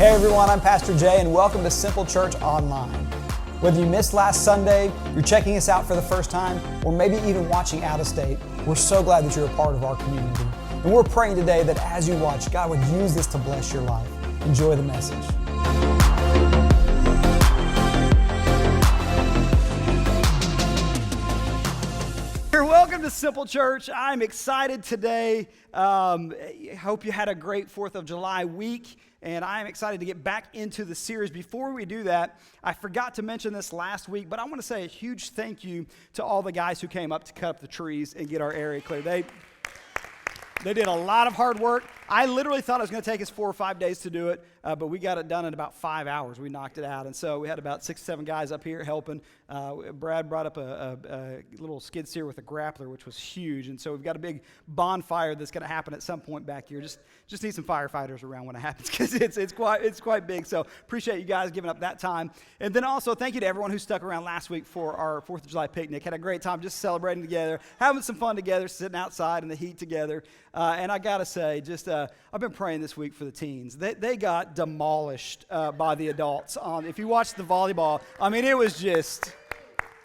Hey everyone, I'm Pastor Jay and welcome to Simple Church Online. Whether you missed last Sunday, you're checking us out for the first time, or maybe even watching out of state, we're so glad that you're a part of our community. And we're praying today that as you watch, God would use this to bless your life. Enjoy the message. Welcome to Simple Church. I'm excited today. I hope you had a great 4th of July week, and I'm excited to get back into the series. Before we do that, I forgot to mention this last week, but I want to say a huge thank you to all the guys who came up to cut up the trees and get our area clear. They did a lot of hard work. I literally thought it was going to take us 4 or 5 days to do it, but we got it done in about 5 hours. We knocked it out, and so we had about 6 or 7 guys up here helping. Brad brought up a little skid steer with a grappler, which was huge, and so we've got a big bonfire that's going to happen at some point back here. Just need some firefighters around when it happens because it's quite big. So appreciate you guys giving up that time, and then also thank you to everyone who stuck around last week for our 4th of July picnic. Had a great time just celebrating together, having some fun together, sitting outside in the heat together. And I gotta say, I've been praying this week for the teens. They got demolished by the adults. If you watched the volleyball, I mean, it wasn't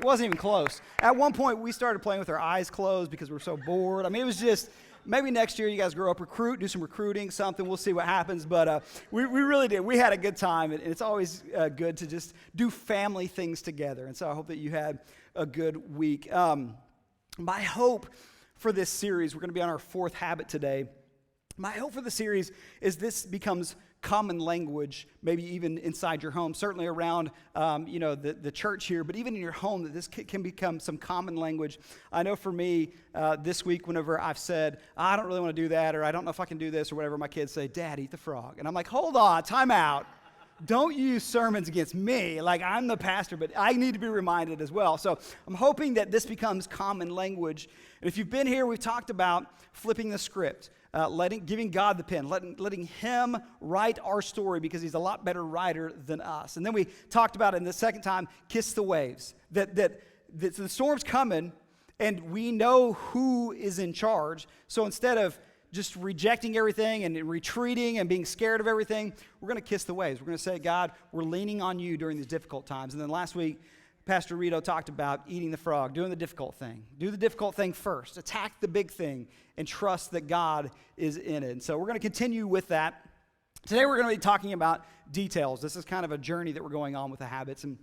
even close. At one point, we started playing with our eyes closed because we were so bored. I mean, it was just, maybe next year you guys grow up, do some recruiting, something. We'll see what happens. But we really did. We had a good time, and it's always good to just do family things together. And so I hope that you had a good week. My hope for this series, we're going to be on our 4th habit today. My hope for the series is this becomes common language, maybe even inside your home, certainly around the church here, but even in your home, that this can become some common language. I know for me, this week, whenever I've said, I don't really want to do that, or I don't know if I can do this, or whatever, my kids say, Dad, eat the frog. And I'm like, hold on, time out. Don't use sermons against me, like I'm the pastor, but I need to be reminded as well. So I'm hoping that this becomes common language. And if you've been here, we've talked about flipping the script, giving God the pen, letting Him write our story because He's a lot better writer than us. And then we talked about it in the second time, kiss the waves, that the storm's coming and we know who is in charge. So instead of just rejecting everything and retreating and being scared of everything, we're going to kiss the waves. We're going to say, God, we're leaning on you during these difficult times. And then last week, Pastor Rito talked about eating the frog, doing the difficult thing. Do the difficult thing first. Attack the big thing and trust that God is in it. And so we're going to continue with that. Today we're going to be talking about details. This is kind of a journey that we're going on with the habits. And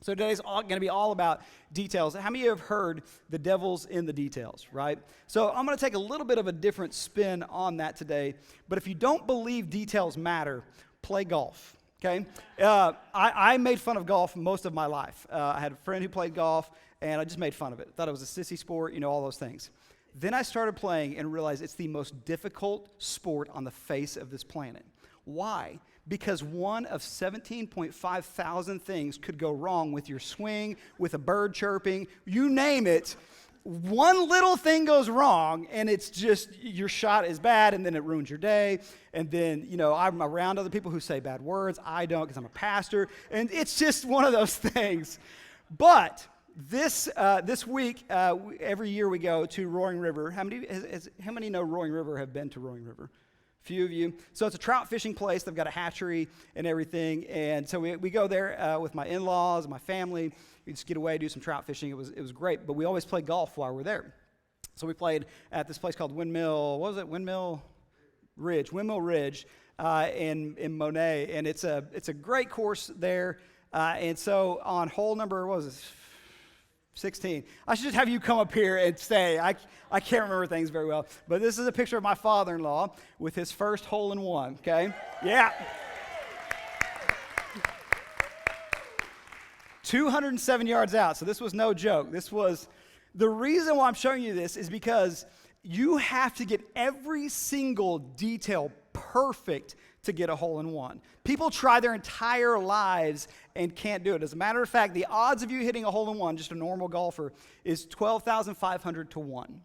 so today's going to be all about details. How many of you have heard the devil's in the details, right? So I'm going to take a little bit of a different spin on that today. But if you don't believe details matter, play golf, okay? I made fun of golf most of my life. I had a friend who played golf, and I just made fun of it. Thought it was a sissy sport, all those things. Then I started playing and realized it's the most difficult sport on the face of this planet. Why? Because one of 17.5 thousand things could go wrong with your swing, with a bird chirping, you name it. One little thing goes wrong, and it's just your shot is bad, and then it ruins your day. And then, I'm around other people who say bad words. I don't because I'm a pastor, and it's just one of those things. But this week, every year we go to Roaring River. How many know Roaring River, have been to Roaring River? Few of you. So it's a trout fishing place. They've got a hatchery and everything. And so we go there with my in-laws and my family. We just get away, do some trout fishing. It was great. But we always play golf while we're there. So we played at this place called Windmill Ridge in Monet. And it's a great course there. And so on hole number, 16. I should just have you come up here and say, I can't remember things very well, but this is a picture of my father-in-law with his first hole-in-one, okay? Yeah. 207 yards out, so this was no joke. The reason why I'm showing you this is because you have to get every single detail perfect to get a hole-in-one. People try their entire lives and can't do it. As a matter of fact, the odds of you hitting a hole-in-one, just a normal golfer, is 12,500 to 1.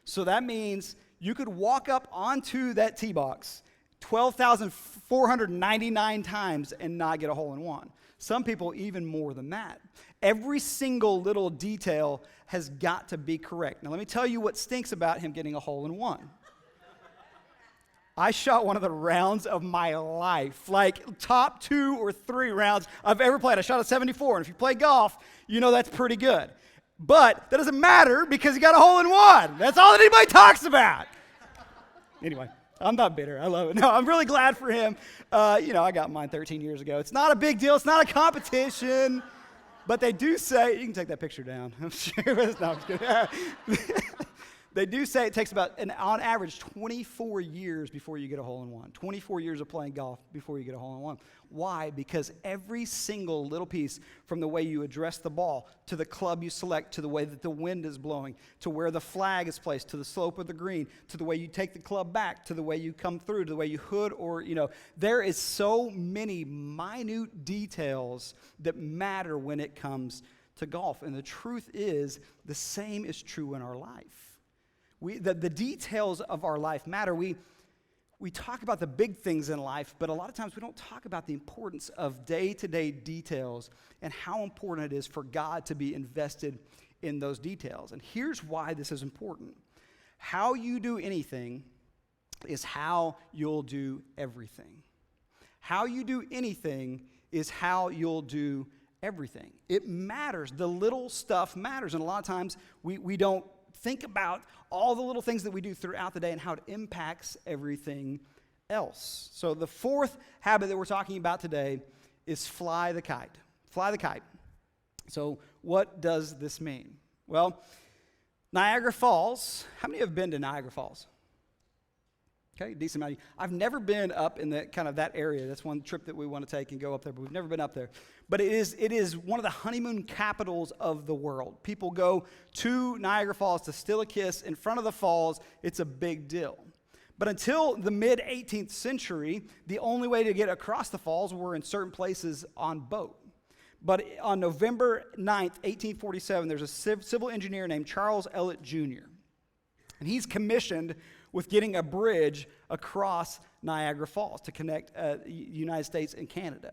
So that means you could walk up onto that tee box 12,499 times and not get a hole-in-one. Some people even more than that. Every single little detail has got to be correct. Now let me tell you what stinks about him getting a hole-in-one. I shot one of the rounds of my life, like top 2 or 3 rounds I've ever played. I shot a 74, and if you play golf, you know that's pretty good. But that doesn't matter because he got a hole in one. That's all that anybody talks about. Anyway, I'm not bitter. I love it. No, I'm really glad for him. I got mine 13 years ago. It's not a big deal. It's not a competition. But they do say, you can take that picture down. I'm sure. No, I'm just kidding. They do say it takes about, on average, 24 years before you get a hole in one. 24 years of playing golf before you get a hole in one. Why? Because every single little piece, from the way you address the ball, to the club you select, to the way that the wind is blowing, to where the flag is placed, to the slope of the green, to the way you take the club back, to the way you come through, to the way you hood, or, there is so many minute details that matter when it comes to golf. And the truth is, the same is true in our life. The details of our life matter. We talk about the big things in life, but a lot of times we don't talk about the importance of day-to-day details and how important it is for God to be invested in those details. And here's why this is important. How you do anything is how you'll do everything. How you do anything is how you'll do everything. It matters. The little stuff matters. And a lot of times we don't think about all the little things that we do throughout the day and how it impacts everything else. So the fourth habit that we're talking about today is fly the kite. Fly the kite. So what does this mean? Well, Niagara Falls. How many have been to Niagara Falls? Okay, decent amount. I've never been up in that area. That's one trip that we want to take and go up there, but we've never been up there. But it is one of the honeymoon capitals of the world. People go to Niagara Falls to steal a kiss in front of the falls. It's a big deal. But until the mid-18th century, the only way to get across the falls were in certain places on boat. But on November 9th, 1847, there's a civil engineer named Charles Elliott Jr., and he's commissioned with getting a bridge across Niagara Falls to connect the United States and Canada.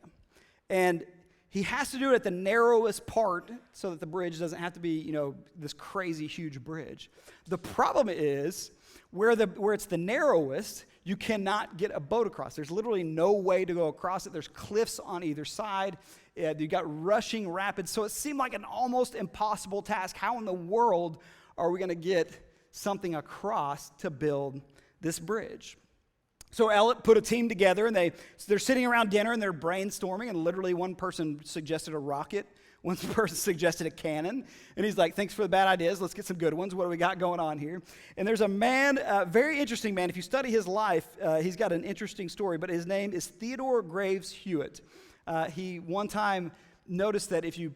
And he has to do it at the narrowest part so that the bridge doesn't have to be, this crazy huge bridge. The problem is where it's the narrowest, you cannot get a boat across. There's literally no way to go across it. There's cliffs on either side. You got rushing rapids. So it seemed like an almost impossible task. How in the world are we going to get something across to build this bridge? So Elliott put a team together, and they're sitting around dinner, and they're brainstorming, and literally one person suggested a rocket, one person suggested a cannon, and he's like, thanks for the bad ideas, let's get some good ones. What do we got going on here? And there's a man, very interesting man. If you study his life, he's got an interesting story, but his name is Theodore Graves Hewitt. He one time noticed that if you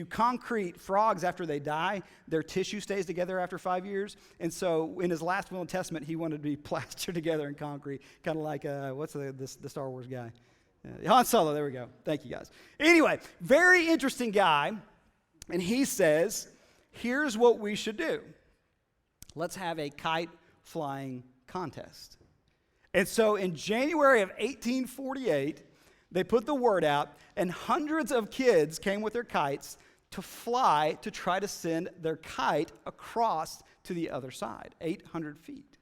concrete frogs after they die, their tissue stays together after 5 years. And so in his last will and testament, he wanted to be plastered together in concrete, kind of like, what's the Star Wars guy? Han Solo, there we go. Thank you, guys. Anyway, very interesting guy. And he says, here's what we should do. Let's have a kite flying contest. And so in January of 1848, they put the word out, and hundreds of kids came with their kites to fly to try to send their kite across to the other side, 800 feet.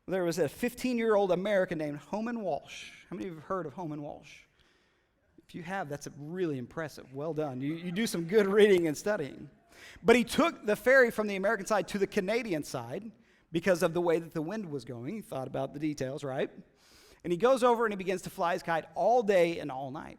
There was a 15-year-old American named Homan Walsh. How many of you have heard of Homan Walsh? If you have, that's really impressive. Well done. You do some good reading and studying. But he took the ferry from the American side to the Canadian side because of the way that the wind was going. He thought about the details, right? And he goes over and he begins to fly his kite all day and all night.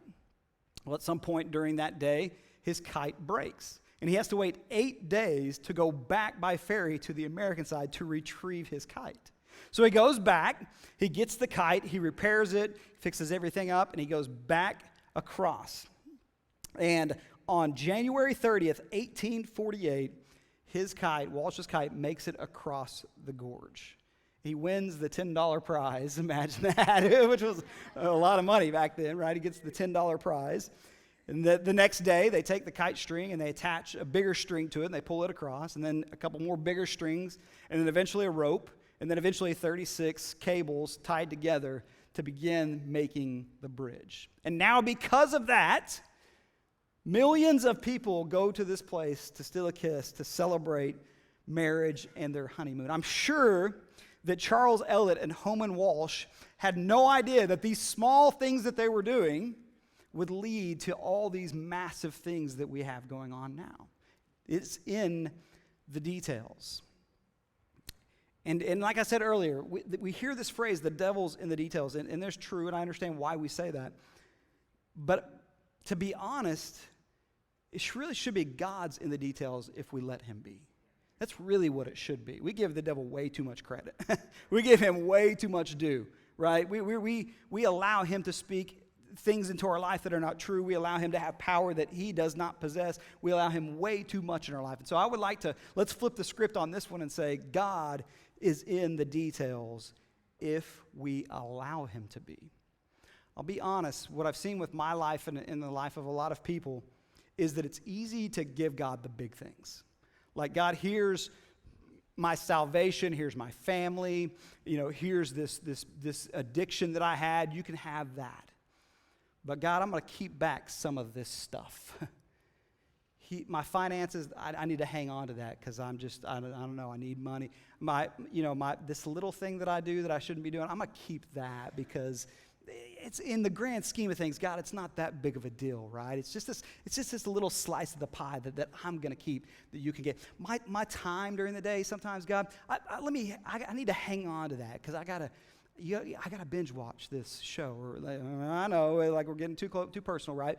Well, at some point during that day, his kite breaks. And he has to wait 8 days to go back by ferry to the American side to retrieve his kite. So he goes back, he gets the kite, he repairs it, fixes everything up, and he goes back across. And on January 30th, 1848, Walsh's kite, makes it across the gorge. He wins the $10 prize, imagine that, which was a lot of money back then, right? He gets the $10 prize. And the next day, they take the kite string and they attach a bigger string to it, and they pull it across, and then a couple more bigger strings, and then eventually a rope, and then eventually 36 cables tied together to begin making the bridge. And now because of that, millions of people go to this place to steal a kiss, to celebrate marriage and their honeymoon. I'm sure that Charles Elliott and Homan Walsh had no idea that these small things that they were doing would lead to all these massive things that we have going on now. It's in the details. And like I said earlier, we hear this phrase, the devil's in the details, and there's true, and I understand why we say that. But to be honest, it really should be God's in the details if we let him be. That's really what it should be. We give the devil way too much credit. We give him way too much due, right? We allow him to speak things into our life that are not true. We allow him to have power that he does not possess. We allow him way too much in our life. And so I would like to, let's flip the script on this one and say, God is in the details if we allow him to be. I'll be honest, what I've seen with my life and in the life of a lot of people is that it's easy to give God the big things. Like, God, here's my salvation, here's my family, here's this addiction that I had, you can have that. But God, I'm going to keep back some of this stuff. My finances, I need to hang on to that because I don't know, I need money. This little thing that I do that I shouldn't be doing, I'm going to keep that because it's in the grand scheme of things, God, it's not that big of a deal, right? It's just this little slice of the pie that I'm going to keep that you can get. My time during the day, sometimes, God, I need to hang on to that because I gotta binge watch this show. Or I know, like we're getting too personal, right?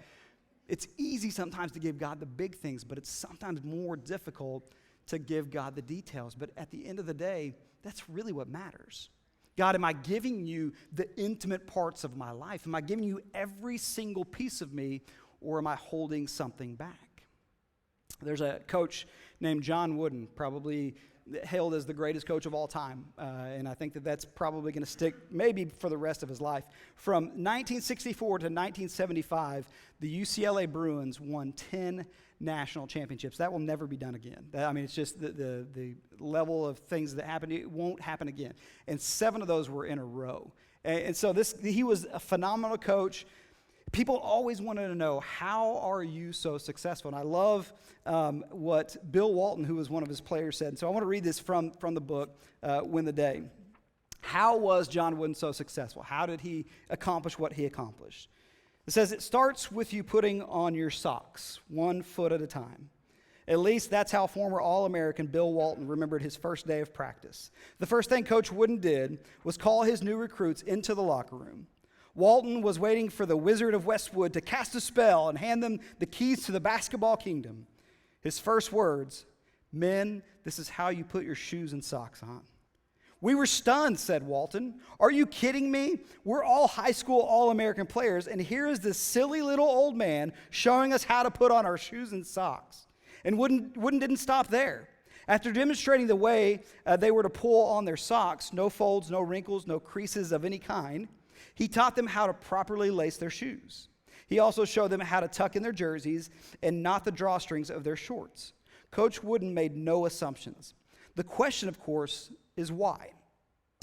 It's easy sometimes to give God the big things, but it's sometimes more difficult to give God the details. But at the end of the day, that's really what matters. God, am I giving you the intimate parts of my life? Am I giving you every single piece of me, or am I holding something back? There's a coach named John Wooden, probably hailed as the greatest coach of all time, and I think that's probably going to stick maybe for the rest of his life. From 1964 to 1975, the UCLA Bruins won 10 national championships. That will never be done again. It's just the level of things that happened, it won't happen again. And 7 of those were in a row. And so he was a phenomenal coach. People always wanted to know, how are you so successful? And I love what Bill Walton, who was one of his players, said. And so I want to read this from the book, Win the Day. How was John Wooden so successful? How did he accomplish what he accomplished? It says, it starts with you putting on your socks, 1 foot at a time. At least that's how former All-American Bill Walton remembered his first day of practice. The first thing Coach Wooden did was call his new recruits into the locker room. Walton was waiting for the Wizard of Westwood to cast a spell and hand them the keys to the basketball kingdom. His first words, "Men, this is how you put your shoes and socks on." "We were stunned," said Walton. "Are you kidding me? We're all high school All-American players, and here is this silly little old man showing us how to put on our shoes and socks." And Wooden didn't stop there. After demonstrating the way they were to pull on their socks, no folds, no wrinkles, no creases of any kind, he taught them how to properly lace their shoes. He also showed them how to tuck in their jerseys and knot the drawstrings of their shorts. Coach Wooden made no assumptions. The question, of course, is why?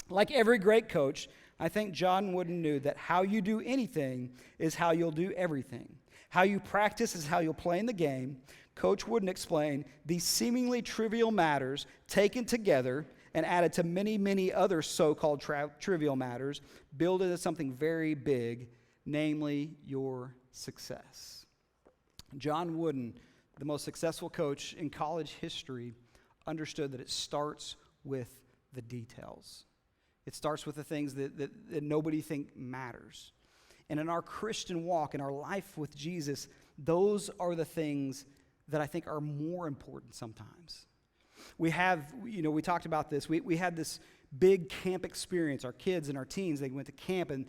Like every great coach, I think John Wooden knew that how you do anything is how you'll do everything. How you practice is how you'll play in the game. Coach Wooden explained these seemingly trivial matters taken together and added to many, many other so-called trivial matters, build into something very big, namely your success. John Wooden, the most successful coach in college history, understood that it starts with the details. It starts with the things that nobody thinks matters. And in our Christian walk, in our life with Jesus, those are the things that I think are more important sometimes. We talked about this. We had this big camp experience. Our kids and our teens, they went to camp, and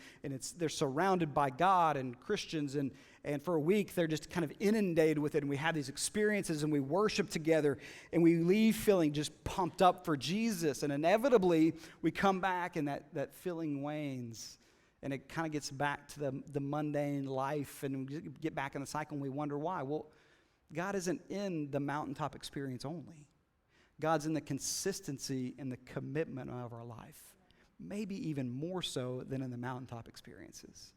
they're surrounded by God and Christians, and for a week they're just kind of inundated with it, and we have these experiences, and we worship together, and we leave feeling just pumped up for Jesus, and inevitably we come back and that feeling wanes, and it kind of gets back to the mundane life, and we get back in the cycle, and we wonder why. Well, God isn't in the mountaintop experience only. God's in the consistency and the commitment of our life, maybe even more so than in the mountaintop experiences.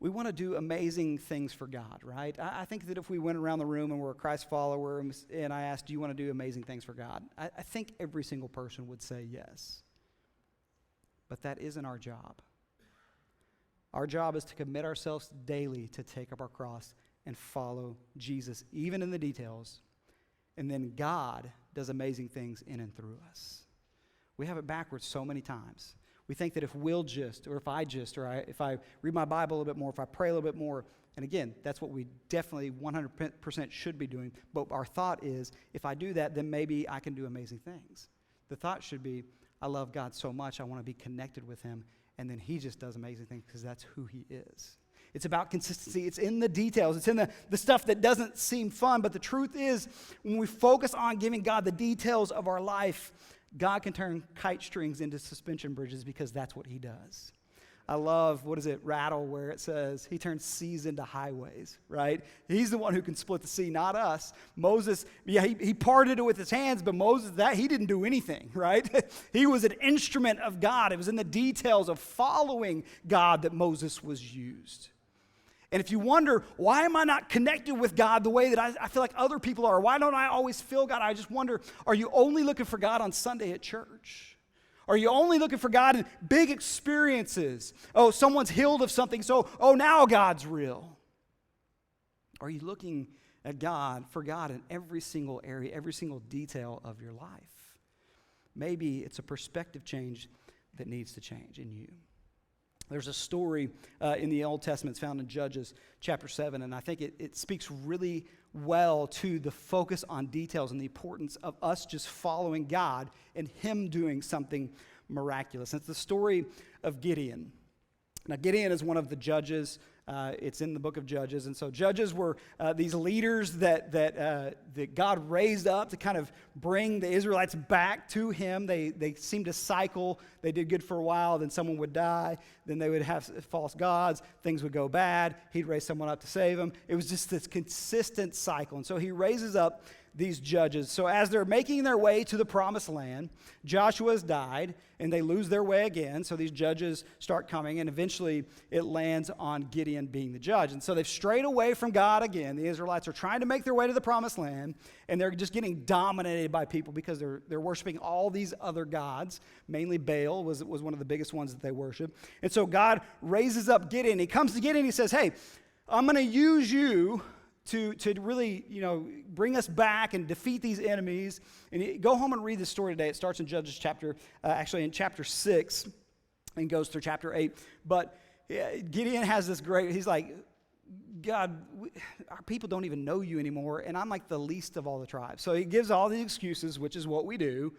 we want to do amazing things for God, right? I think that if we went around the room and we're a Christ follower and I asked, do you want to do amazing things for God? I think every single person would say yes. But that isn't our job. Our job is to commit ourselves daily to take up our cross and follow Jesus, even in the details. And then God does amazing things in and through us. We have it backwards so many times. We think that if we'll just, or if I just, or if I read my Bible a little bit more, if I pray a little bit more, and again, that's what we definitely 100% should be doing, but our thought is, if I do that, then maybe I can do amazing things. The thought should be, I love God so much, I want to be connected with him, and then he just does amazing things because that's who he is. It's about consistency. It's in the details. It's in the stuff that doesn't seem fun, but the truth is, when we focus on giving God the details of our life, God can turn kite strings into suspension bridges because that's what he does. I love, Rattle, where it says he turns seas into highways, right? He's the one who can split the sea, not us. Moses, he parted it with his hands, but Moses, he didn't do anything, right? He was an instrument of God. It was in the details of following God that Moses was used. And if you wonder, why am I not connected with God the way that I feel like other people are? Why don't I always feel God? I just wonder, are you only looking for God on Sunday at church? Are you only looking for God in big experiences? Oh, someone's healed of something, so, now God's real. Are you looking at God, for God in every single area, every single detail of your life? Maybe it's a perspective change that needs to change in you. There's a story in the Old Testament. It's found in Judges chapter 7, and I think it speaks really well to the focus on details and the importance of us just following God and him doing something miraculous. It's the story of Gideon. Now, Gideon is one of the judges. It's in the book of Judges. And so judges were these leaders that God raised up to kind of bring the Israelites back to him. They seemed to cycle. They did good for a while. Then someone would die. Then they would have false gods. Things would go bad. He'd raise someone up to save them. It was just this consistent cycle. And so he raises up these judges. So as they're making their way to the promised land, Joshua's died, and they lose their way again. So these judges start coming, and eventually it lands on Gideon being the judge. And so they've strayed away from God again. The Israelites are trying to make their way to the promised land, and they're just getting dominated by people because they're worshiping all these other gods. Mainly Baal was one of the biggest ones that they worship. And so God raises up Gideon. He comes to Gideon, and he says, hey, I'm going to use you to really, bring us back and defeat these enemies. And go home and read this story today. It starts in Judges chapter 6 and goes through chapter 8. But Gideon has this he's like, God, our people don't even know you anymore, and I'm like the least of all the tribes. So he gives all these excuses, which is what we do.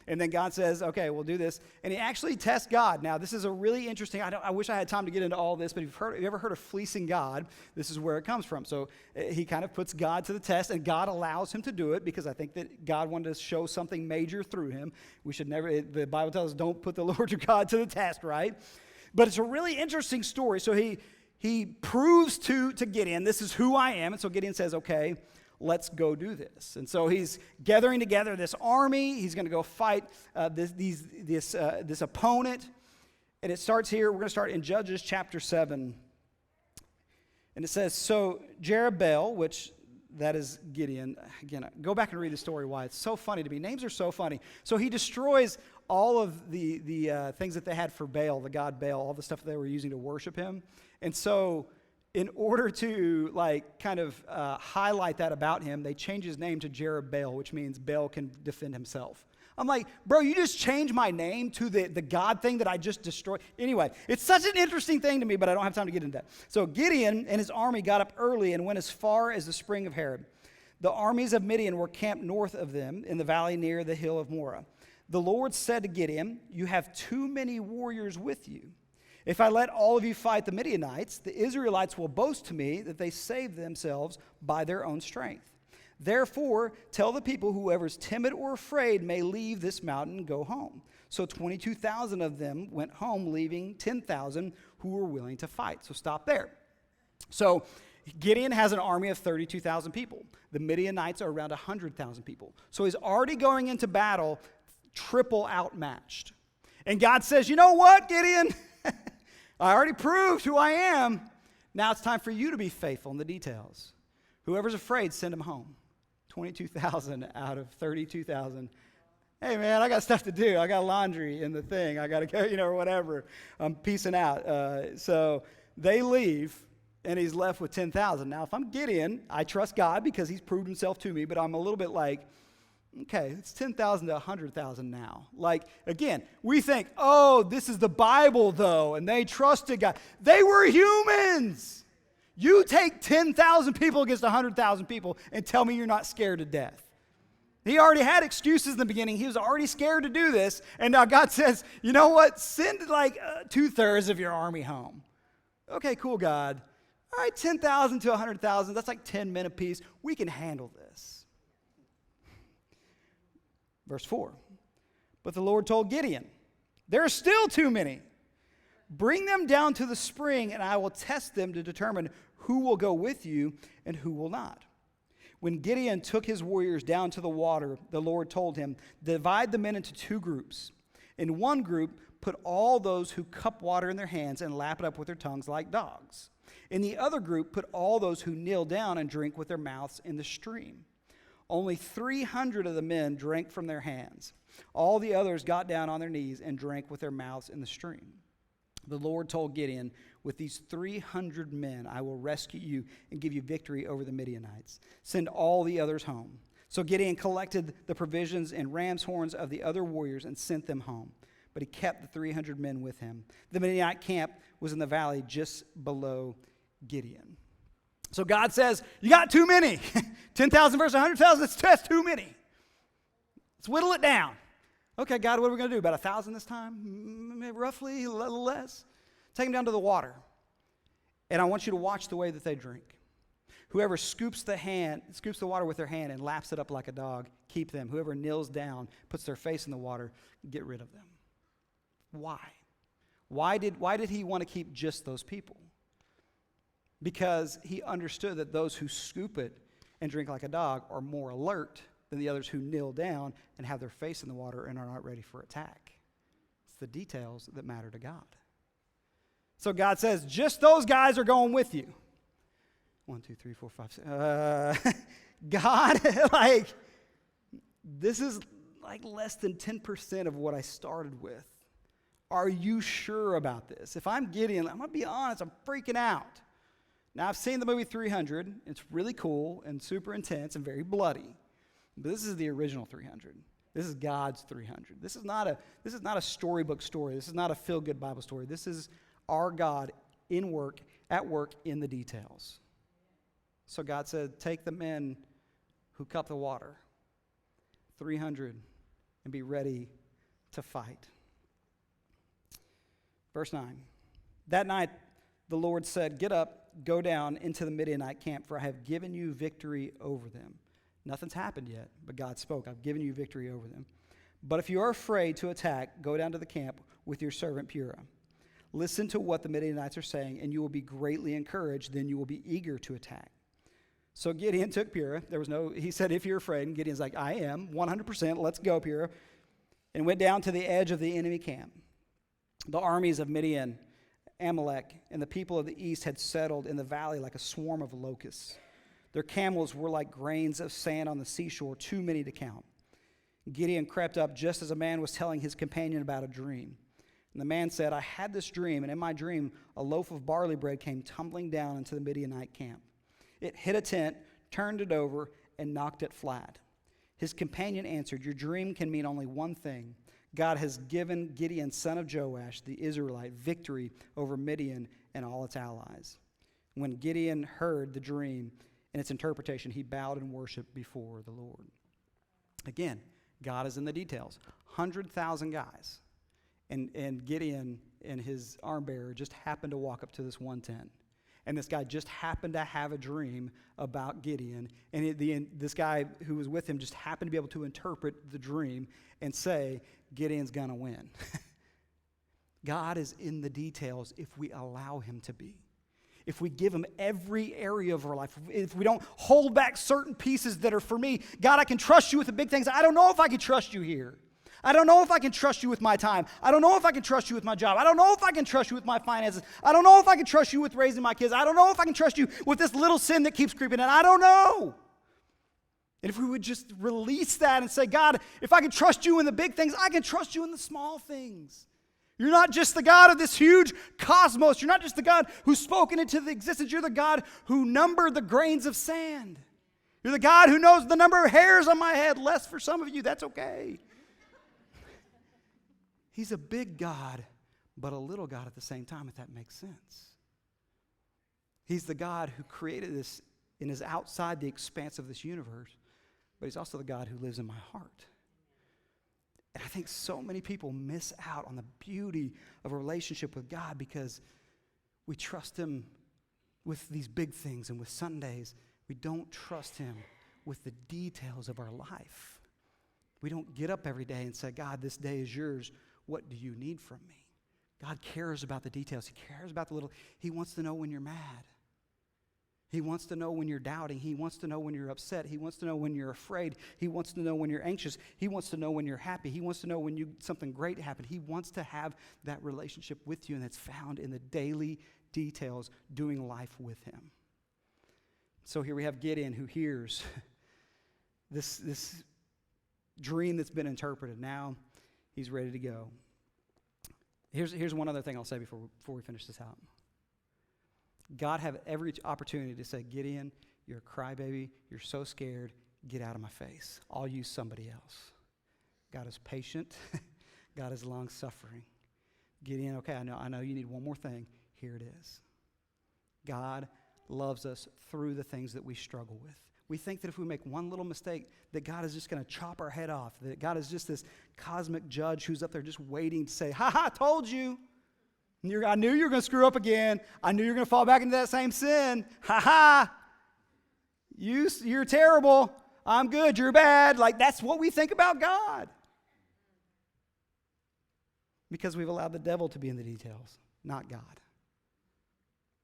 And then God says, okay, we'll do this. And he actually tests God. Now, this is a really interesting, I wish I had time to get into all this, but if you ever heard of fleecing God, this is where it comes from. So he kind of puts God to the test, and God allows him to do it because I think that God wanted to show something major through him. We should never, the Bible tells us, don't put the Lord your God to the test, right? But it's a really interesting story. So he proves to Gideon, this is who I am. And so Gideon says, okay, let's go do this. And so he's gathering together this army. He's going to go fight this opponent. And it starts here. We're going to start in Judges chapter 7. And it says, so Jerubbaal, which that is Gideon. Again, go back and read the story why. It's so funny to me. Names are so funny. So he destroys all of the things that they had for Baal, the god Baal, all the stuff that they were using to worship him. And so in order to highlight that about him, they change his name to Jerubbaal, which means Baal can defend himself. I'm like, bro, you just changed my name to the God thing that I just destroyed. Anyway, it's such an interesting thing to me, but I don't have time to get into that. So Gideon and his army got up early and went as far as the spring of Harod. The armies of Midian were camped north of them in the valley near the hill of Moreh. The Lord said to Gideon, you have too many warriors with you. If I let all of you fight the Midianites, the Israelites will boast to me that they saved themselves by their own strength. Therefore, tell the people whoever's timid or afraid may leave this mountain and go home. So 22,000 of them went home, leaving 10,000 who were willing to fight. So stop there. So Gideon has an army of 32,000 people. The Midianites are around 100,000 people. So he's already going into battle triple outmatched. And God says, you know what, Gideon? I already proved who I am. Now it's time for you to be faithful in the details. Whoever's afraid, send him home. 22,000 out of 32,000. Hey, man, I got stuff to do. I got laundry in the thing. I got to go, or whatever. I'm peacing out. So they leave, and he's left with 10,000. Now, if I'm Gideon, I trust God because he's proved himself to me, but I'm a little bit like, okay, it's 10,000 to 100,000 now. Like, again, we think, oh, this is the Bible, though, and they trusted God. They were humans. You take 10,000 people against 100,000 people and tell me you're not scared to death. He already had excuses in the beginning. He was already scared to do this. And now God says, you know what? Send like 2/3 of your army home. Okay, cool, God. All right, 10,000 to 100,000. That's like 10 men apiece. We can handle this. Verse 4. But the Lord told Gideon, there are still too many. Bring them down to the spring, and I will test them to determine who will go with you and who will not. When Gideon took his warriors down to the water, the Lord told him, divide the men into 2 groups. In one group, put all those who cup water in their hands and lap it up with their tongues like dogs. In the other group, put all those who kneel down and drink with their mouths in the stream. Only 300 of the men drank from their hands. All the others got down on their knees and drank with their mouths in the stream. The Lord told Gideon, with these 300 men, I will rescue you and give you victory over the Midianites. Send all the others home. So Gideon collected the provisions and ram's horns of the other warriors and sent them home. But he kept the 300 men with him. The Midianite camp was in the valley just below Gideon. So God says, you got too many. 10,000 versus 100,000, that's too many. Let's whittle it down. Okay, God, what are we going to do? About 1,000 this time? Maybe roughly, a little less. Take them down to the water. And I want you to watch the way that they drink. Whoever scoops the water with their hand and laps it up like a dog, keep them. Whoever kneels down, puts their face in the water, get rid of them. Why? Why did he want to keep just those people? Because he understood that those who scoop it and drink like a dog are more alert than the others who kneel down and have their face in the water and are not ready for attack. It's the details that matter to God. So God says, just those guys are going with you. 1, 2, 3, 4, 5, 6. God, this is like less than 10% of what I started with. Are you sure about this? If I'm Gideon, I'm going to be honest, I'm freaking out. Now, I've seen the movie 300. It's really cool and super intense and very bloody. But this is the original 300. This is God's 300. This is not a storybook story. This is not a feel-good Bible story. This is our God at work in the details. So God said, take the men who cup the water, 300, and be ready to fight. Verse 9. That night the Lord said, get up, go down into the Midianite camp, for I have given you victory over them. Nothing's happened yet, but God spoke. I've given you victory over them. But if you are afraid to attack, go down to the camp with your servant Purah. Listen to what the Midianites are saying, and you will be greatly encouraged. Then you will be eager to attack. So Gideon took Purah. He said, if you're afraid, and Gideon's like, I am, 100%, let's go, Purah. And went down to the edge of the enemy camp. The armies of Midian, Amalek, and the people of the east had settled in the valley like a swarm of locusts. Their camels were like grains of sand on the seashore, too many to count. Gideon crept up just as a man was telling his companion about a dream. And the man said, I had this dream, and in my dream, a loaf of barley bread came tumbling down into the Midianite camp. It hit a tent, turned it over, and knocked it flat. His companion answered, your dream can mean only one thing. God has given Gideon, son of Joash, the Israelite, victory over Midian and all its allies. When Gideon heard the dream and its interpretation, he bowed and worshiped before the Lord. Again, God is in the details. 100,000 guys. And Gideon and his arm bearer just happened to walk up to this one tent. And this guy just happened to have a dream about Gideon. And this guy who was with him just happened to be able to interpret the dream and say, Gideon's going to win. God is in the details if we allow him to be. If we give him every area of our life, if we don't hold back certain pieces that are for me, God, I can trust you with the big things. I don't know if I can trust you here. I don't know if I can trust you with my time. I don't know if I can trust you with my job. I don't know if I can trust you with my finances. I don't know if I can trust you with raising my kids. I don't know if I can trust you with this little sin that keeps creeping in. I don't know. And if we would just release that and say, God, if I can trust you in the big things, I can trust you in the small things. You're not just the God of this huge cosmos. You're not just the God who's spoken into the existence. You're the God who numbered the grains of sand. You're the God who knows the number of hairs on my head. Less for some of you, that's okay. He's a big God, but a little God at the same time, if that makes sense. He's the God who created this and is outside the expanse of this universe, but he's also the God who lives in my heart. And I think so many people miss out on the beauty of a relationship with God because we trust him with these big things, and with Sundays, we don't trust him with the details of our life. We don't get up every day and say, God, this day is yours. What do you need from me? God cares about the details. He cares about the little. He wants to know when you're mad. He wants to know when you're doubting. He wants to know when you're upset. He wants to know when you're afraid. He wants to know when you're anxious. He wants to know when you're happy. He wants to know when something great happened. He wants to have that relationship with you, and it's found in the daily details, doing life with him. So here we have Gideon, who hears this dream that's been interpreted. Now he's ready to go. Here's one other thing I'll say before we finish this out. God had every opportunity to say, Gideon, you're a crybaby. You're so scared. Get out of my face. I'll use somebody else. God is patient. God is long-suffering. Gideon, okay, I know you need one more thing. Here it is. God loves us through the things that we struggle with. We think that if we make one little mistake, that God is just going to chop our head off, that God is just this cosmic judge who's up there just waiting to say, ha, told you. I knew you were going to screw up again. I knew you were going to fall back into that same sin. Ha. You're terrible. I'm good. You're bad. Like, that's what we think about God. Because we've allowed the devil to be in the details, not God.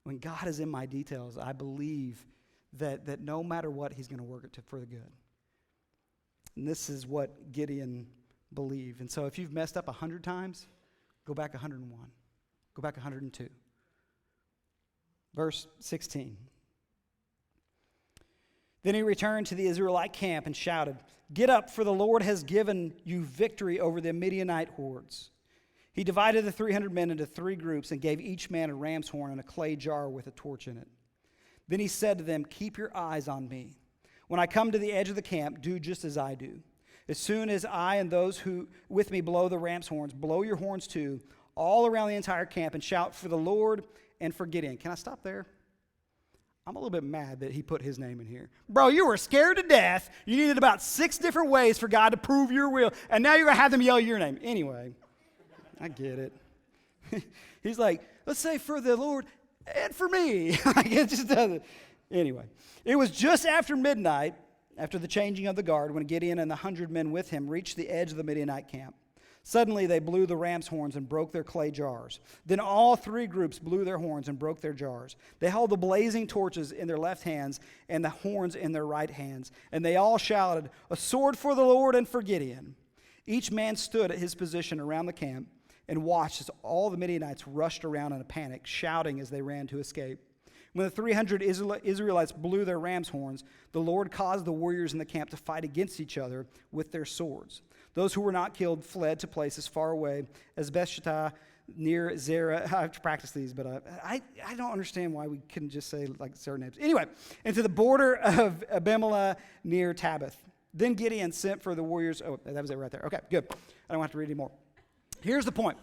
When God is in my details, I believe that no matter what, he's going to work it for the good. And this is what Gideon believed. And so if you've messed up 100 times, go back 101. Go back 102. Verse 16. Then he returned to the Israelite camp and shouted, "Get up, for the Lord has given you victory over the Midianite hordes." He divided the 300 men into 3 groups and gave each man a ram's horn and a clay jar with a torch in it. Then he said to them, "Keep your eyes on me. When I come to the edge of the camp, do just as I do. As soon as I and those who with me blow the ram's horns, blow your horns too, all around the entire camp, and shout for the Lord and for Gideon." Can I stop there? I'm a little bit mad that he put his name in here. Bro, you were scared to death. You needed about 6 different ways for God to prove your will, and now you're going to have them yell your name. Anyway, I get it. He's like, let's say for the Lord and for me. Like, it just doesn't. Anyway, it was just after midnight, after the changing of the guard, when Gideon and the 100 men with him reached the edge of the Midianite camp. Suddenly they blew the ram's horns and broke their clay jars. Then all 3 groups blew their horns and broke their jars. They held the blazing torches in their left hands and the horns in their right hands. And they all shouted, "A sword for the Lord and for Gideon." Each man stood at his position around the camp and watched as all the Midianites rushed around in a panic, shouting as they ran to escape. When the 300 Israelites blew their ram's horns, the Lord caused the warriors in the camp to fight against each other with their swords. Those who were not killed fled to places far away, as Bethshittah near Zerah. I have to practice these, but I don't understand why we couldn't just say like certain names. Anyway, and to the border of Abimelech near Tabith. Then Gideon sent for the warriors. Oh, that was it right there. Okay, good. I don't have to read anymore. Here's the point.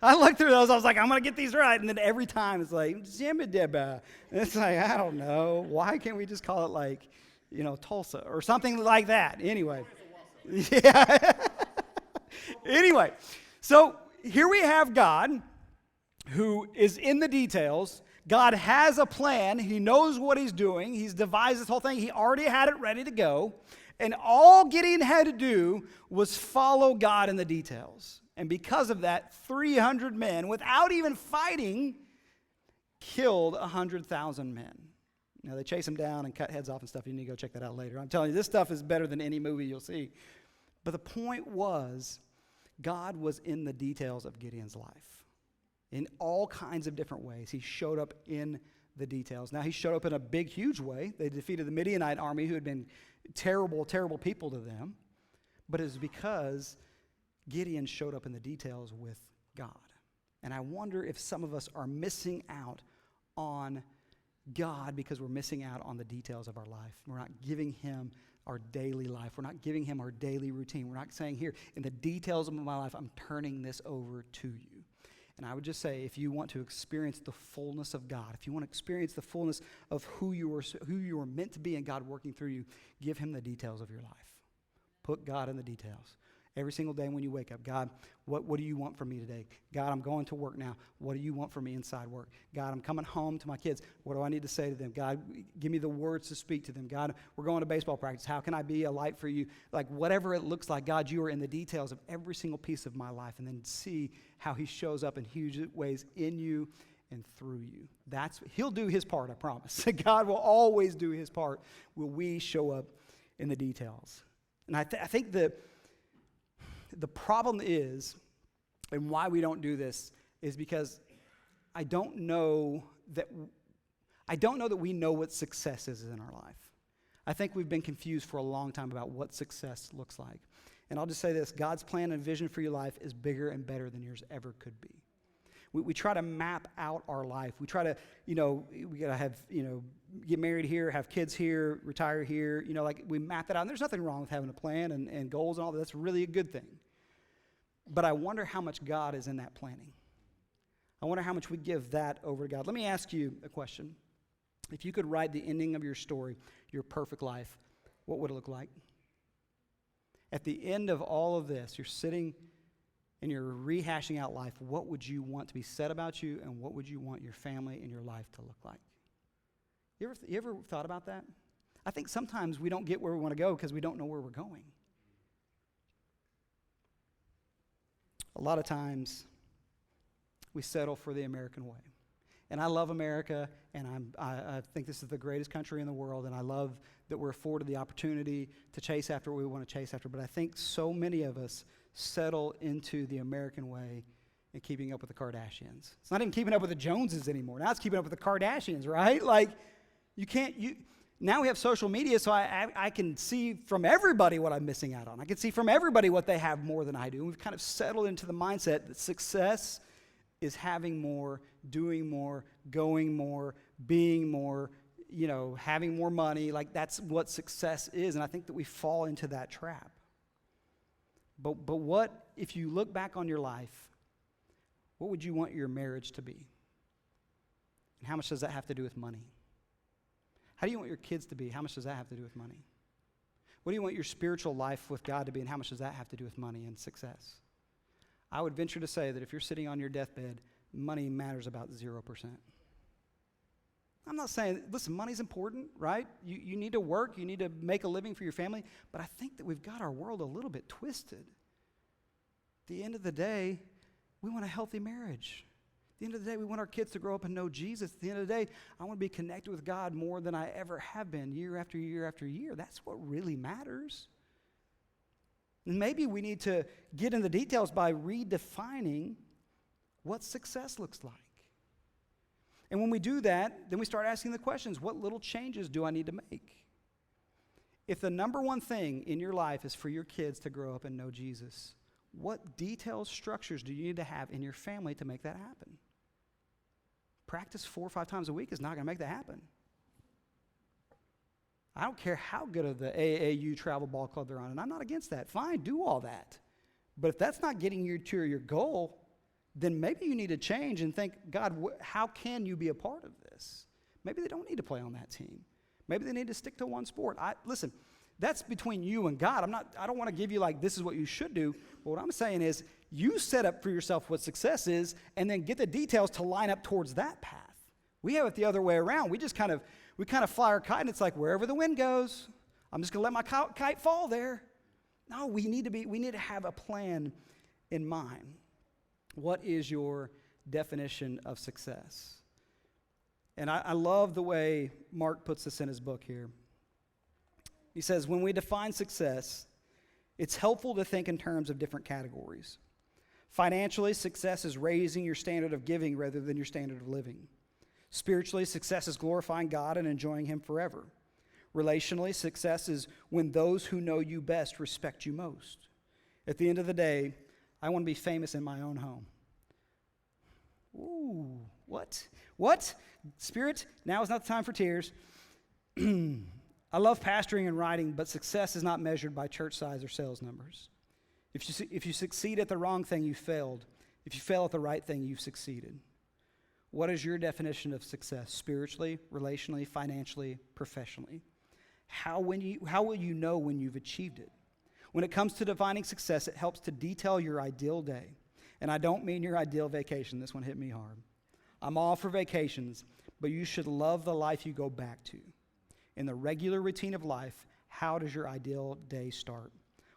I looked through those. I was like, I'm going to get these right. And then every time it's like, Zemedeba. And it's like, I don't know. Why can't we just call it like, Tulsa or something like that? Anyway. Yeah. Anyway. So here we have God who is in the details. God has a plan. He knows what he's doing. He's devised this whole thing. He already had it ready to go. And all Gideon had to do was follow God in the details. And because of that, 300 men, without even fighting, killed 100,000 men. Now, they chase him down and cut heads off and stuff. You need to go check that out later. I'm telling you, this stuff is better than any movie you'll see. But the point was, God was in the details of Gideon's life. In all kinds of different ways, he showed up in the details. Now, he showed up in a big, huge way. They defeated the Midianite army, who had been terrible, terrible people to them. But it was because Gideon showed up in the details with God. And I wonder if some of us are missing out on God because we're missing out on the details of our life. We're not giving him our daily life. We're not giving him our daily routine. We're not saying, here, in the details of my life, I'm turning this over to you. And I would just say, if you want to experience the fullness of God, if you want to experience the fullness of who you are meant to be and God working through you, give him the details of your life. Put God in the details. Every single day when you wake up, God, what do you want from me today? God, I'm going to work now. What do you want from me inside work? God, I'm coming home to my kids. What do I need to say to them? God, give me the words to speak to them. God, we're going to baseball practice. How can I be a light for you? Like, whatever it looks like, God, you are in the details of every single piece of my life, and then see how he shows up in huge ways in you and through you. He'll do his part, I promise. God will always do his part. Will we show up in the details? And I think the problem is, and why we don't do this, is because I don't know that we know what success is in our life. I think we've been confused for a long time about what success looks like. And I'll just say this, God's plan and vision for your life is bigger and better than yours ever could be. We try to map out our life. We try to, we got to have, get married here, have kids here, retire here. We map it out. And there's nothing wrong with having a plan and goals and all that. That's really a good thing. But I wonder how much God is in that planning. I wonder how much we give that over to God. Let me ask you a question. If you could write the ending of your story, your perfect life, what would it look like? At the end of all of this, you're sitting and you're rehashing out life. What would you want to be said about you, and what would you want your family and your life to look like? You ever thought about that? I think sometimes we don't get where we want to go because we don't know where we're going. A lot of times, we settle for the American way. And I love America, and I think this is the greatest country in the world, and I love that we're afforded the opportunity to chase after what we want to chase after. But I think so many of us settle into the American way and keeping up with the Kardashians. It's not even keeping up with the Joneses anymore. Now it's keeping up with the Kardashians, right? Now we have social media, so I can see from everybody what I'm missing out on. I can see from everybody what they have more than I do. And we've kind of settled into the mindset that success is having more, doing more, going more, being more, having more money. Like, that's what success is. And I think that we fall into that trap. But what, if you look back on your life, what would you want your marriage to be? And how much does that have to do with money? How do you want your kids to be? How much does that have to do with money? What do you want your spiritual life with God to be, and how much does that have to do with money and success? I would venture to say that if you're sitting on your deathbed, money matters about 0%. I'm not saying, listen, money's important, right? You need to work, you need to make a living for your family, but I think that we've got our world a little bit twisted. At the end of the day, we want a healthy marriage. At the end of the day, we want our kids to grow up and know Jesus. At the end of the day, I want to be connected with God more than I ever have been, year after year after year. That's what really matters. And maybe we need to get in the details by redefining what success looks like. And when we do that, then we start asking the questions, what little changes do I need to make? If the number one thing in your life is for your kids to grow up and know Jesus, what detailed structures do you need to have in your family to make that happen? Practice 4 or 5 times a week is not going to make that happen. I don't care how good of the AAU travel ball club they're on, and I'm not against that. Fine, do all that. But if that's not getting you to your goal, then maybe you need to change and think, God, how can you be a part of this? Maybe they don't need to play on that team. Maybe they need to stick to one sport. Listen, that's between you and God. I don't want to give you this is what you should do. But what I'm saying is, you set up for yourself what success is, and then get the details to line up towards that path. We have it the other way around. We kind of fly our kite, and it's like, wherever the wind goes, I'm just going to let my kite fall there. No, we need to have a plan in mind. What is your definition of success? And I love the way Mark puts this in his book here. He says, when we define success, it's helpful to think in terms of different categories. Financially, success is raising your standard of giving rather than your standard of living. Spiritually, success is glorifying God and enjoying Him forever. Relationally, success is when those who know you best respect you most. At the end of the day, I want to be famous in my own home. Ooh, what? What? Spirit, now is not the time for tears. I love pastoring and writing, but success is not measured by church size or sales numbers. If you succeed at the wrong thing, you failed. If you fail at the right thing, you've succeeded. What is your definition of success, spiritually, relationally, financially, professionally? How will you know when you've achieved it? When it comes to defining success, it helps to detail your ideal day. And I don't mean your ideal vacation. This one hit me hard. I'm all for vacations, but you should love the life you go back to. In the regular routine of life, how does your ideal day start?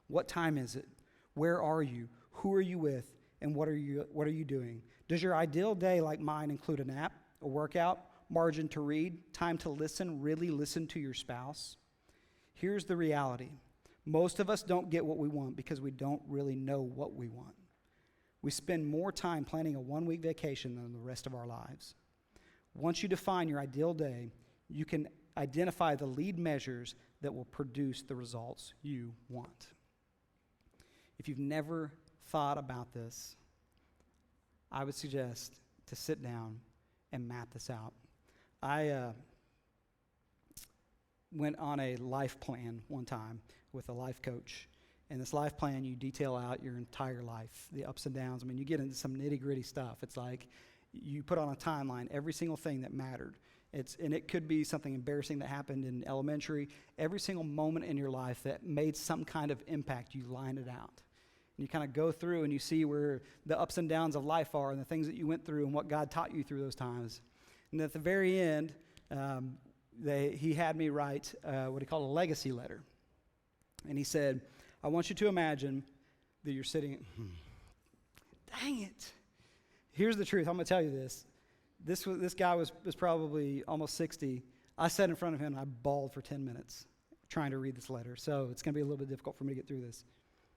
What time is it? Where are you? Who are you with? And what are you doing? Does your ideal day, like mine, include a nap, a workout, margin to read, time to listen, really listen to your spouse? Here's the reality. Most of us don't get what we want because we don't really know what we want. We spend more time planning a one-week vacation than the rest of our lives. Once you define your ideal day, you can identify the lead measures that will produce the results you want. If you've never thought about this, I would suggest to sit down and map this out. I went on a life plan one time with a life coach. And this life plan, you detail out your entire life, the ups and downs. I mean, you get into some nitty-gritty stuff. It's like you put on a timeline every single thing that mattered. And it could be something embarrassing that happened in elementary. Every single moment in your life that made some kind of impact, you line it out. And you kind of go through and you see where the ups and downs of life are and the things that you went through and what God taught you through those times. And at the very end, he had me write what he called a legacy letter. And he said, I want you to imagine that you're sitting, dang it. Here's the truth. I'm going to tell you this. This guy was probably almost 60. I sat in front of him and I bawled for 10 minutes trying to read this letter. So it's going to be a little bit difficult for me to get through this.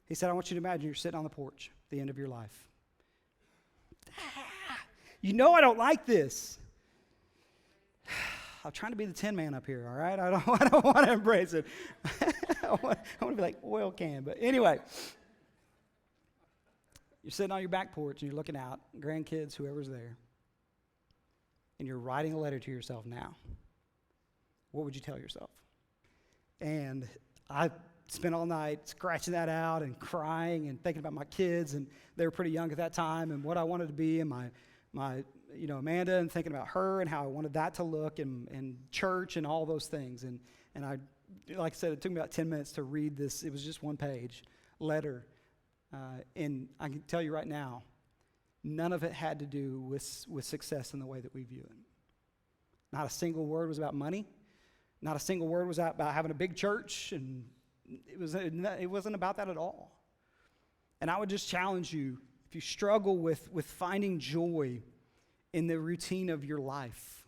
He said, I want you to imagine you're sitting on the porch at the end of your life. You know I don't like this. I'm trying to be the Tin Man up here, all right? I don't want to embrace it. I want to be like oil can. But anyway, you're sitting on your back porch and you're looking out, grandkids, whoever's there, and you're writing a letter to yourself now. What would you tell yourself? And I spent all night scratching that out and crying and thinking about my kids, and they were pretty young at that time, and what I wanted to be, and my Amanda, and thinking about her and how I wanted that to look, and church and all those things. And I, like I said, it took me about 10 minutes to read this. It was just one page letter. And I can tell you right now, none of it had to do with success in the way that we view it. Not a single word was about money. Not a single word was about having a big church, and it wasn't about that at all. And I would just challenge you, if you struggle with finding joy in the routine of your life,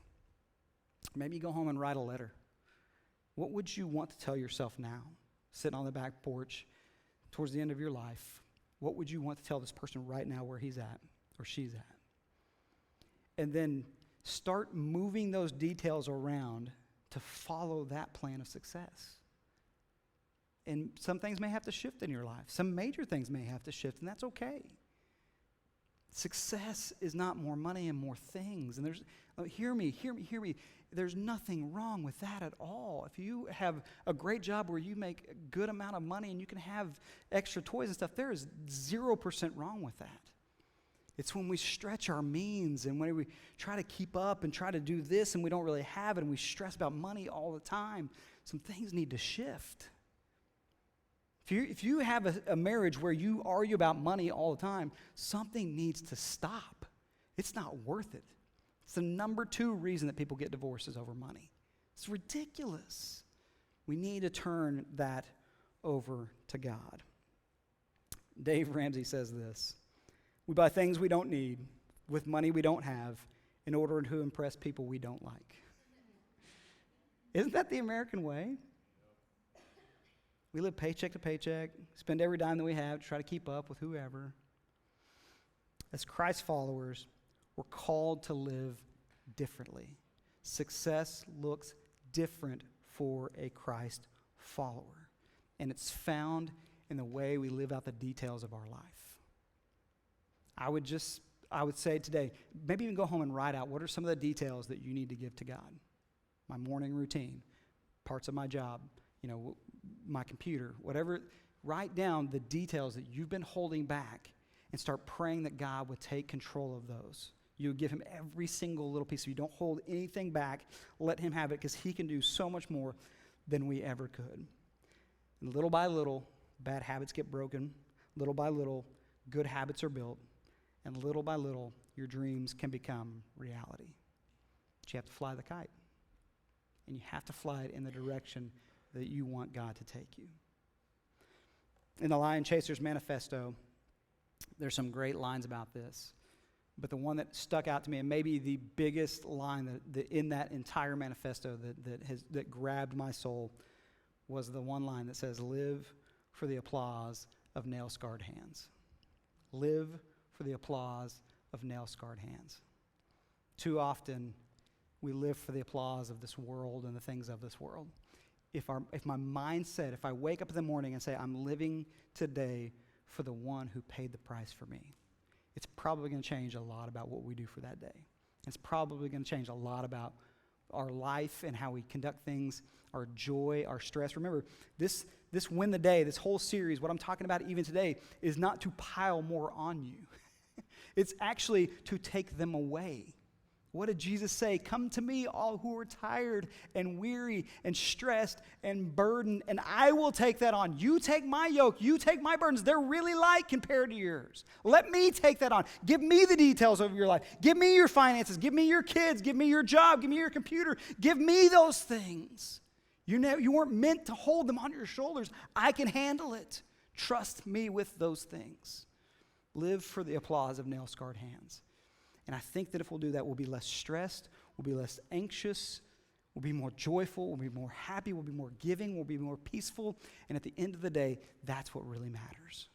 maybe go home and write a letter. What would you want to tell yourself now, sitting on the back porch towards the end of your life? What would you want to tell this person right now where he's at or she's at? And then start moving those details around to follow that plan of success. And some things may have to shift in your life. Some major things may have to shift, and that's okay. Success is not more money and more things. And hear me. There's nothing wrong with that at all. If you have a great job where you make a good amount of money and you can have extra toys and stuff, there is 0% wrong with that. It's when we stretch our means and when we try to keep up and try to do this and we don't really have it and we stress about money all the time, some things need to shift. If you have a marriage where you argue about money all the time, something needs to stop. It's not worth it. It's the number 2 reason that people get divorces over money. It's ridiculous. We need to turn that over to God. Dave Ramsey says this: we buy things we don't need with money we don't have in order to impress people we don't like. Isn't that the American way? We live paycheck to paycheck, spend every dime that we have to try to keep up with whoever. As Christ followers, we're called to live differently. Success looks different for a Christ follower, and it's found in the way we live out the details of our life. I would say today, maybe even go home and write out what are some of the details that you need to give to God. My morning routine, parts of my job, my computer, whatever. Write down the details that you've been holding back and start praying that God would take control of those. You give him every single little piece. If you don't hold anything back, let him have it, because he can do so much more than we ever could. And little by little, bad habits get broken. Little by little, good habits are built. And little by little, your dreams can become reality. But you have to fly the kite. And you have to fly it in the direction that you want God to take you. In the Lion Chasers Manifesto, there's some great lines about this. But the one that stuck out to me, and maybe the biggest line that in that entire manifesto that grabbed my soul, was the one line that says, "Live for the applause of nail-scarred hands." Live for the applause of nail-scarred hands. Too often, we live for the applause of this world and the things of this world. If my mindset, if I wake up in the morning and say, I'm living today for the one who paid the price for me, it's probably going to change a lot about what we do for that day. It's probably going to change a lot about our life and how we conduct things, our joy, our stress. Remember, this Win the Day, this whole series, what I'm talking about even today, is not to pile more on you. It's actually to take them away. What did Jesus say? Come to me, all who are tired and weary and stressed and burdened, and I will take that on. You take my yoke. You take my burdens. They're really light compared to yours. Let me take that on. Give me the details of your life. Give me your finances. Give me your kids. Give me your job. Give me your computer. Give me those things. You weren't meant to hold them on your shoulders. I can handle it. Trust me with those things. Live for the applause of nail-scarred hands. And I think that if we'll do that, we'll be less stressed, we'll be less anxious, we'll be more joyful, we'll be more happy, we'll be more giving, we'll be more peaceful. And at the end of the day, that's what really matters.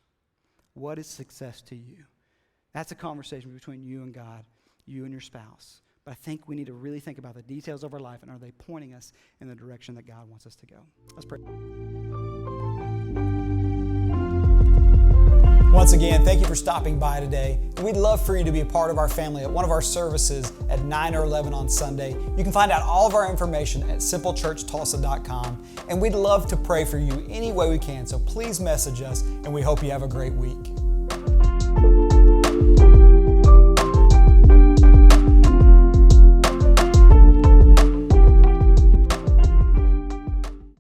What is success to you? That's a conversation between you and God, you and your spouse. But I think we need to really think about the details of our life, and are they pointing us in the direction that God wants us to go? Let's pray. Once again, thank you for stopping by today. We'd love for you to be a part of our family at one of our services at 9 or 11 on Sunday. You can find out all of our information at simplechurchtulsa.com, and we'd love to pray for you any way we can. So please message us, and we hope you have a great week.